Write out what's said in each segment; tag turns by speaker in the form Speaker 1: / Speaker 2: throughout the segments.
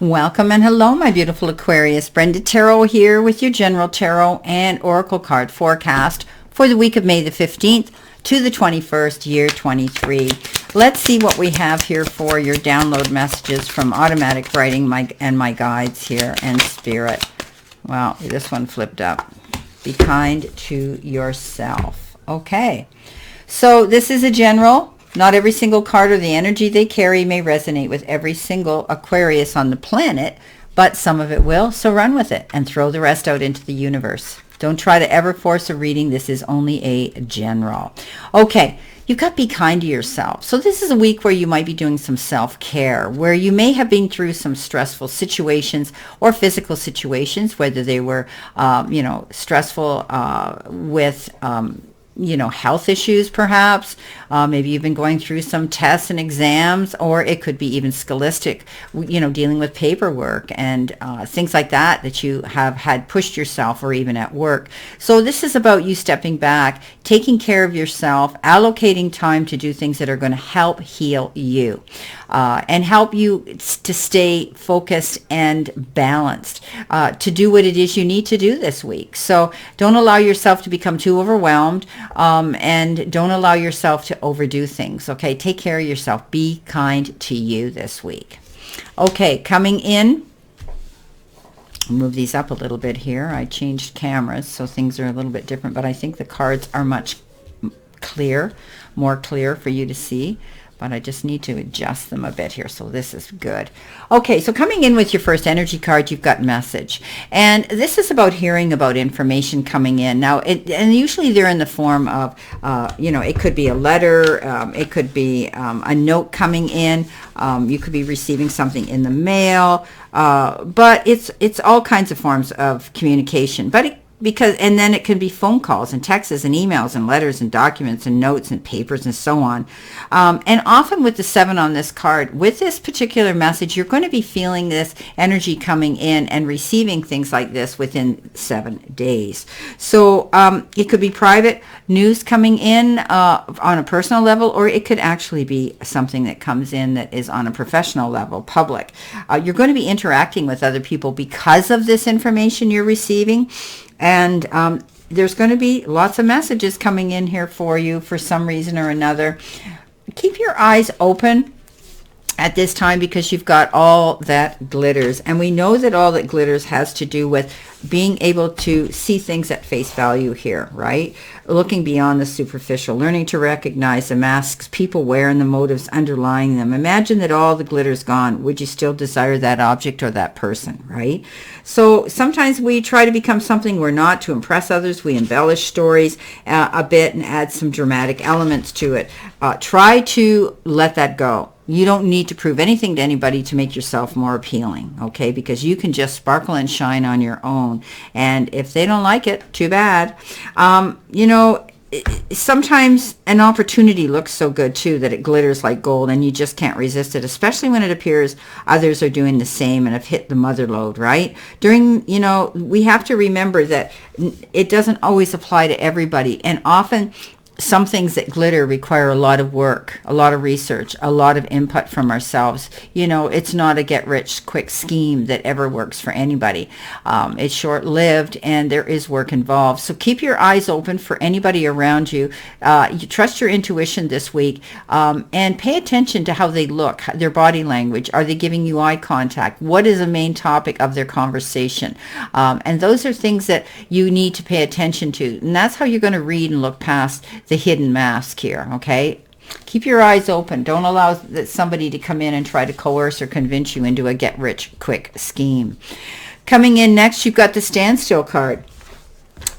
Speaker 1: Welcome and hello, my beautiful Aquarius. Brenda Tarot here with your General Tarot and Oracle card forecast for the week of May the 15th to the 21st, year 23. Let's see what we have here for your download messages from automatic writing and my guides here and spirit. Wow, this one flipped up. Be kind to yourself. Okay, so this is a general. Not every single card or the energy they carry may resonate with every single Aquarius on the planet, but some of it will, so run with it and throw the rest out into the universe. Don't try to ever force a reading. This is only a general. Okay, you've got to be kind to yourself. So this is a week where you might be doing some self-care, where you may have been through some stressful situations or physical situations, whether they were, stressful with health issues perhaps. Maybe you've been going through some tests and exams, or it could be even scholastic, dealing with paperwork and things like that you have had pushed yourself, or even at work. So this is about you stepping back, taking care of yourself, allocating time to do things that are going to help heal you and help you to stay focused and balanced, to do what it is you need to do this week. So don't allow yourself to become too overwhelmed. And don't allow yourself to overdo things. Okay, take care of yourself. Be kind to you this week. Okay, coming in. I'll move these up a little bit here. I changed cameras, so things are a little bit different, but I think the cards are much more clear for you to see. But I just need to adjust them a bit here, so this is good. Okay, so coming in with your first energy card, you've got message. And this is about hearing about information coming in. Now, and usually they're in the form of, it could be a letter, it could be a note coming in, you could be receiving something in the mail, but it's all kinds of forms of communication. But and then it can be phone calls and texts and emails and letters and documents and notes and papers and so on. And often with the 7 on this card, with this particular message, you're going to be feeling this energy coming in and receiving things like this within 7 days. So it could be private news coming in on a personal level, or it could actually be something that comes in that is on a professional level, public. You're going to be interacting with other people because of this information you're receiving. And there's going to be lots of messages coming in here for you for some reason or another. Keep your eyes open at this time, because you've got all that glitters. And we know that all that glitters has to do with being able to see things at face value here, right? Looking beyond the superficial, learning to recognize the masks people wear and the motives underlying them. Imagine that all the glitter's gone. Would you still desire that object or that person, right? So sometimes we try to become something we're not to impress others. We embellish stories a bit and add some dramatic elements to it. Try to let that go. You don't need to prove anything to anybody to make yourself more appealing, okay? Because you can just sparkle and shine on your own. And if they don't like it, too bad. Sometimes an opportunity looks so good, too, that it glitters like gold, and you just can't resist it, especially when it appears others are doing the same and have hit the mother lode, right? We have to remember that it doesn't always apply to everybody. And often some things that glitter require a lot of work, a lot of research, a lot of input from ourselves. It's not a get-rich-quick scheme that ever works for anybody. It's short-lived, and there is work involved. So keep your eyes open for anybody around you. You trust your intuition this week, and pay attention to how they look, their body language. Are they giving you eye contact? What is the main topic of their conversation? And those are things that you need to pay attention to. And that's how you're going to read and look past the hidden mask here, okay? Keep your eyes open. Don't allow somebody to come in and try to coerce or convince you into a get-rich-quick scheme. Coming in next, you've got the standstill card.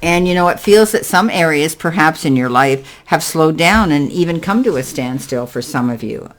Speaker 1: And, it feels that some areas, perhaps in your life, have slowed down and even come to a standstill for some of you.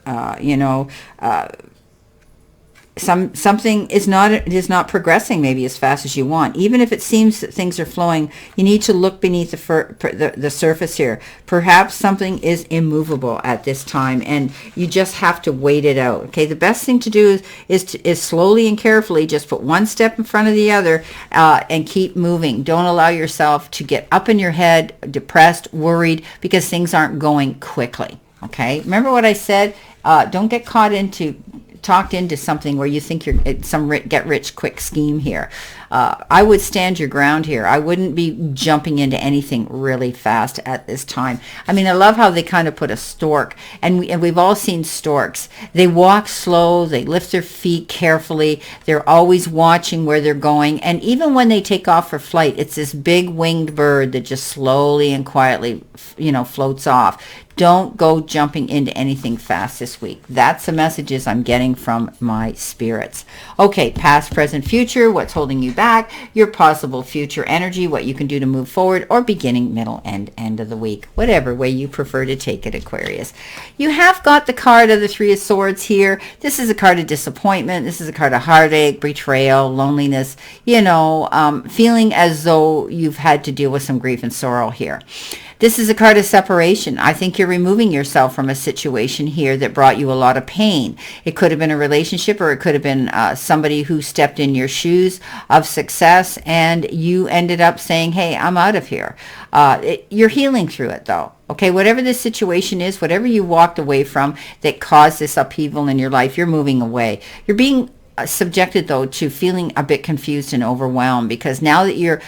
Speaker 1: Something is not progressing maybe as fast as you want. Even if it seems that things are flowing, you need to look beneath the surface here. Perhaps something is immovable at this time, and you just have to wait it out. Okay, the best thing to do is slowly and carefully just put one step in front of the other and keep moving. Don't allow yourself to get up in your head, depressed, worried, because things aren't going quickly. Okay, remember what I said? Don't get caught into talked into something where you think you're some get rich quick scheme here. I would stand your ground here. I wouldn't be jumping into anything really fast at this time. I mean, I love how they kind of put a stork, and we've all seen storks. They walk slow, they lift their feet carefully, they're always watching where they're going, and even when they take off for flight, it's this big winged bird that just slowly and quietly, floats off. Don't go jumping into anything fast this week. That's the messages I'm getting from my spirits. Okay, past, present, future, what's holding you back, your possible future energy, what you can do to move forward, or beginning, middle, and end of the week. Whatever way you prefer to take it, Aquarius. You have got the card of the Three of Swords here. This is a card of disappointment. This is a card of heartache, betrayal, loneliness, feeling as though you've had to deal with some grief and sorrow here. This is a card of separation. I think you're removing yourself from a situation here that brought you a lot of pain. It could have been a relationship, or it could have been somebody who stepped in your shoes of success, and you ended up saying, hey, I'm out of here. You're healing through it, though. Okay, whatever this situation is, whatever you walked away from that caused this upheaval in your life, you're moving away. You're being subjected, though, to feeling a bit confused and overwhelmed, because now that you're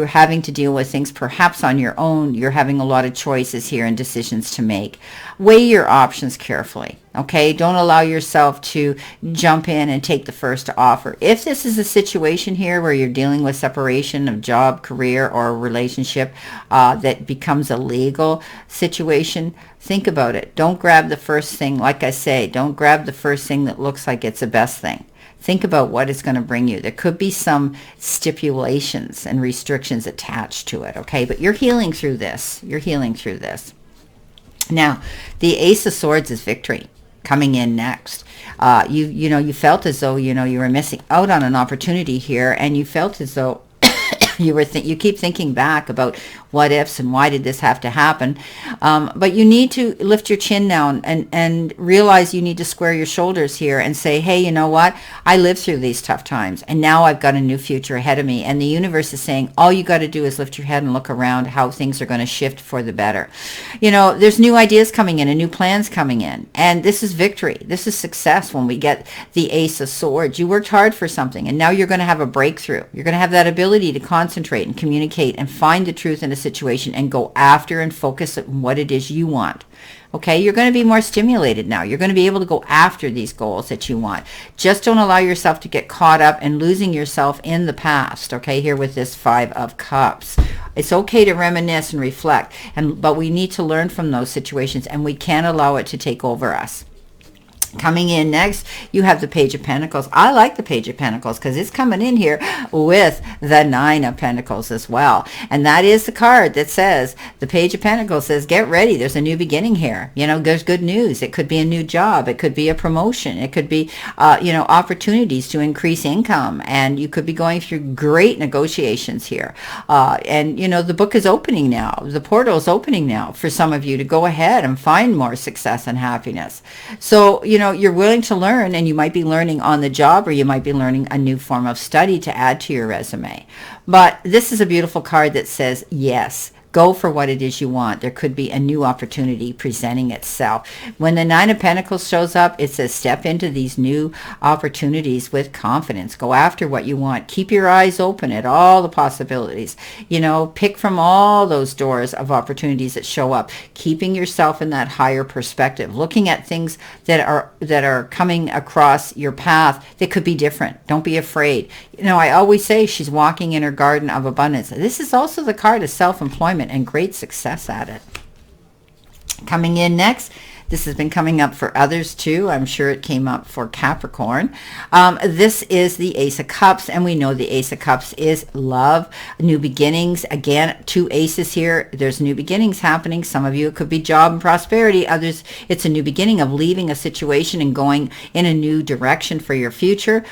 Speaker 1: having to deal with things perhaps on your own, you're having a lot of choices here and decisions to make. Weigh your options carefully, okay? Don't allow yourself to jump in and take the first offer. If this is a situation here where you're dealing with separation of job, career, or a relationship that becomes a legal situation, think about it. Don't grab the first thing. Like I say, don't grab the first thing that looks like it's the best thing. Think about what it's going to bring you. There could be some stipulations and restrictions attached to it, okay? But you're healing through this. You're healing through this. Now, the Ace of Swords is victory coming in next. You felt as though, you were missing out on an opportunity here, and you felt as though you keep thinking back about what ifs and why did this have to happen. But you need to lift your chin now and realize you need to square your shoulders here and say, hey, you know what? I lived through these tough times, and now I've got a new future ahead of me. And the universe is saying, all you got to do is lift your head and look around how things are going to shift for the better. There's new ideas coming in and new plans coming in. And this is victory. This is success when we get the Ace of Swords. You worked hard for something, and now you're going to have a breakthrough. You're going to have that ability to concentrate and communicate and find the truth in a situation and go after and focus on what it is you want. Okay, you're going to be more stimulated now. You're going to be able to go after these goals that you want. Just don't allow yourself to get caught up and losing yourself in the past. Okay, here with this Five of Cups. It's okay to reminisce and reflect, but we need to learn from those situations, and we can't allow it to take over us. Coming in next, you have the Page of Pentacles. I like the Page of Pentacles because it's coming in here with the Nine of Pentacles as well. And that is the card that says, the Page of Pentacles says, get ready. There's a new beginning here. There's good news. It could be a new job. It could be a promotion. It could be, opportunities to increase income. And you could be going through great negotiations here. The book is opening now. The portal is opening now for some of you to go ahead and find more success and happiness. So, you're willing to learn, and you might be learning on the job, or you might be learning a new form of study to add to your resume. But this is a beautiful card that says, yes, go for what it is you want. There could be a new opportunity presenting itself. When the Nine of Pentacles shows up, it says step into these new opportunities with confidence. Go after what you want. Keep your eyes open at all the possibilities. Pick from all those doors of opportunities that show up. Keeping yourself in that higher perspective. Looking at things that are coming across your path that could be different. Don't be afraid. I always say she's walking in her garden of abundance. This is also the card of self-employment and great success at it. Coming in next, this has been coming up for others too. I'm sure it came up for Capricorn. This is the Ace of Cups, and we know the Ace of Cups is love, new beginnings. Again, two aces here. There's new beginnings happening. Some of you, it could be job and prosperity. Others, it's a new beginning of leaving a situation and going in a new direction for your future,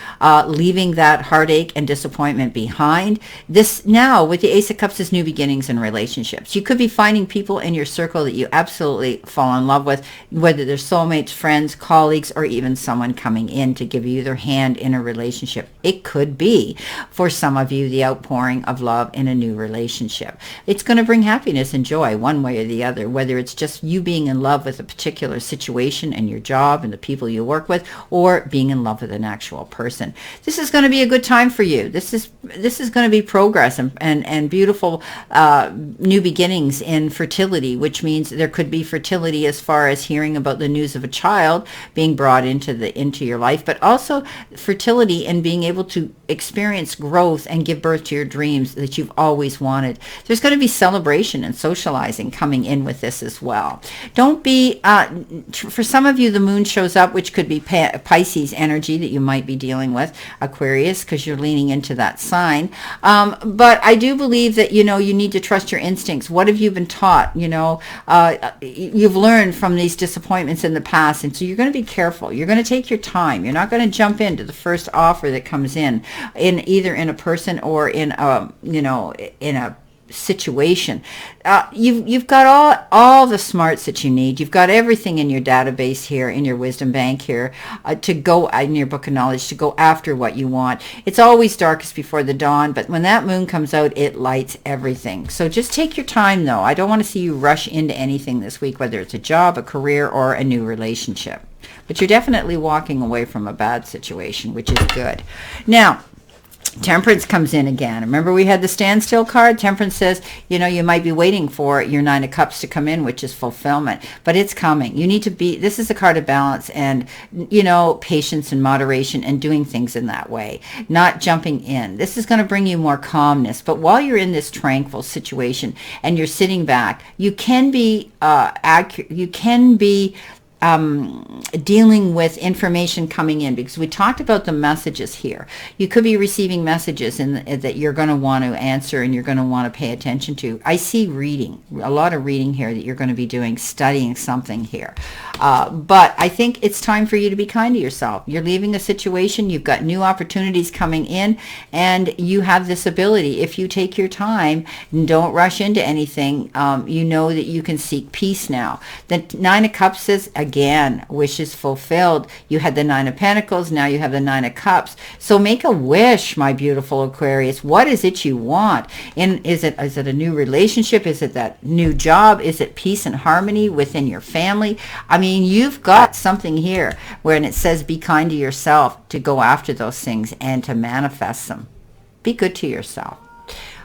Speaker 1: leaving that heartache and disappointment behind. This now, with the Ace of Cups, is new beginnings in relationships. You could be finding people in your circle that you absolutely fall in love with. whether they're soulmates, friends, colleagues, or even someone coming in to give you their hand in a relationship. It could be, for some of you, the outpouring of love in a new relationship. It's going to bring happiness and joy one way or the other, whether it's just you being in love with a particular situation and your job and the people you work with, or being in love with an actual person. This is going to be a good time for you. This is going to be progress and beautiful new beginnings in fertility, which means there could be fertility as far as hearing about the news of a child being brought into your life, but also fertility and being able to experience growth and give birth to your dreams that you've always wanted. There's going to be celebration and socializing coming in with this as well. Don't be, for some of you, the moon shows up, which could be Pisces energy that you might be dealing with, Aquarius, because you're leaning into that sign. But I do believe that, you need to trust your instincts. What have you been taught? You've learned from these disappointments in the past, and so you're going to be careful. You're going to take your time. You're not going to jump into the first offer that comes in either in a person or in a situation. You've got all the smarts that you need. You've got everything in your database here, in your wisdom bank here, to go in your book of knowledge, to go after what you want. It's always darkest before the dawn, but when that moon comes out, it lights everything. So just take your time, though. I don't want to see you rush into anything this week, whether it's a job, a career, or a new relationship. But you're definitely walking away from a bad situation, which is good. Now, Temperance comes in again. Remember, we had the standstill card. Temperance says, you might be waiting for your Nine of Cups to come in, which is fulfillment, but it's coming. You need to this is a card of balance and, patience and moderation and doing things in that way, not jumping in. This is going to bring you more calmness. But while you're in this tranquil situation and you're sitting back, you can be accurate. You can be dealing with information coming in, because we talked about the messages here. You could be receiving messages that you're going to want to answer and you're going to want to pay attention to. I see reading, a lot of reading here that you're going to be doing, studying something here. But I think it's time for you to be kind to yourself. You're leaving a situation, you've got new opportunities coming in, and you have this ability. If you take your time and don't rush into anything, you know that you can seek peace now. The Nine of Cups says, again, wishes fulfilled. You had the Nine of Pentacles, now you have the Nine of Cups. So make a wish, my beautiful Aquarius. What is it you want? And is it a new relationship? Is it that new job? Is it peace and harmony within your family? I mean, you've got something here where it says be kind to yourself, to go after those things and to manifest them. Be good to yourself.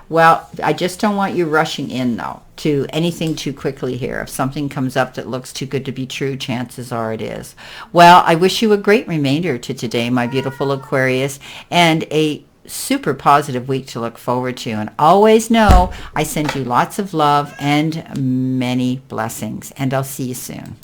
Speaker 1: Well, I just don't want you rushing in, though, to anything too quickly here. If something comes up that looks too good to be true, chances are it is. Well, I wish you a great remainder to today, my beautiful Aquarius, and a super positive week to look forward to. And always know I send you lots of love and many blessings, and I'll see you soon.